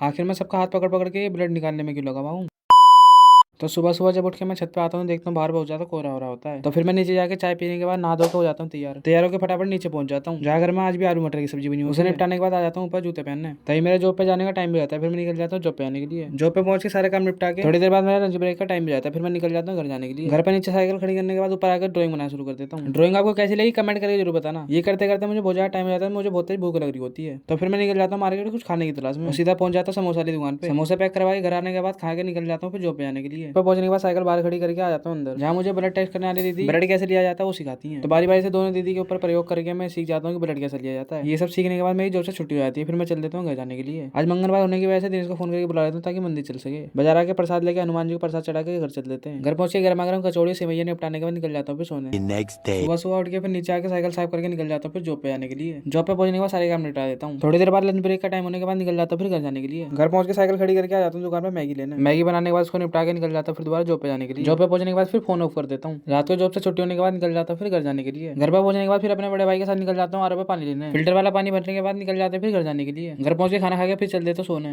आखिर में सबका हाथ पकड़ पकड़ के ब्लड निकालने में क्यों लगा हुआ हूँ। तो सुबह सुबह जब उठ के मैं छत पे आता हूँ, देखता हूँ बाहर बहुत ज्यादा कोहरा हो रहा होता है। तो फिर मैं नीचे जाके चाय पीने के बाद नहा धो के हो जाता हूँ तैयार होकर फटाफट नीचे पहुंच जाता हूँ। जहाँ घर में आज भी आलू मटर की सब्जी बनी हुई है, उसे निपटाने के बाद आ जाता हूँ ऊपर जूते पहनने। तभी मेरे जॉब पे जाने का टाइम भी जाता है। फिर मैं निकल जाता हूँ जॉब पे आने के लिए। जॉब पे पहुंच के सारे काम निपटा के थोड़ी देर बाद मेरा लंच ब्रेक का टाइम भी जाता है। फिर मैं निकल जाता हूँ घर जाने के लिए। घर पर नीचे साइकिल खड़ी करने के बाद ऊपर आकर ड्राइंग बनाना शुरू कर देता हूँ। ड्राइंग आपको कैसी लगी कमेंट करके जरूर बताना। ये करते करते मुझे बहुत ज्यादा टाइम हो जाता है, मुझे बहुत तेज भूख लग रही होती है। तो फिर मैं निकल जाता हूँ मार्केट कुछ खाने की तलाश में। सीधा पहुंच जाता हूँ समोसा वाली दुकान पे। समोसा पैक करवा के घर आने के बाद खा के निकल जाता हूँ फिर जॉब पे जाने के लिए। पहुंचने के बाद साइकिल बाहर खड़ी करके आ जाता हूँ अंदर, जहाँ मुझे ब्लड टेस्ट करने वाली दीदी ब्लड कैसे लिया जाता है वो सिखाती है। तो बारी बारी से दोनों दीदी के ऊपर प्रयोग करके मैं सीख जाता हूँ कि ब्लड कैसे लिया जाता है। ये सब सीखने के बाद मेरी जॉब से छुट्टी हो जाती है। फिर मैं चल देता हूँ घर जाने के लिए। आज मंगलवार होने की वजह से दिनेश को फोन करके बुला लेता हूँ ताकि मंदिर चल सके। बाजार आके प्रसाद लेके हनुमान जी को प्रसाद चढ़ा के घर चल देते हैं। घर पहुंच के गर्मा गर्म कचौड़ी सेवैया निपटाने के बाद निकल जाता हूँ फिर सोने। सुबह सुबह उठ के फिर नीचे आके साइकिल साफ करके निकल जाता हूँ फिर जॉब पे जाने के लिए। जॉब पे पहुंचने के बाद सारे काम निपटा देता हूँ। थोड़ी देर बाद लंच ब्रेक का टाइम होने के बाद निकल जाता हूँ फिर घर जाने के लिए। घर पहुंच के साइकिल खड़ी करके आ जाता हूँ दुकान पे मैगी लेने। मैगी बनाने के बाद उसको निपटा के निकल जाता हूँ फिर दोबारा जॉब पे जाने के लिए। जॉब पे पहुंचने के बाद फिर फोन ऑफ कर देता हूँ। रात को जॉब से छुट्टी होने के बाद निकल जाता हूँ फिर घर जाने के लिए। घर पर पहुंचने के बाद फिर अपने बड़े भाई के साथ निकल जाता हूँ आरओ पे पानी लेने। फिल्टर वाला पानी भरने के बाद निकल जाते हैं फिर घर जाने के लिए। घर पहुंच के खाना खा के फिर चल देता हूँ सोने।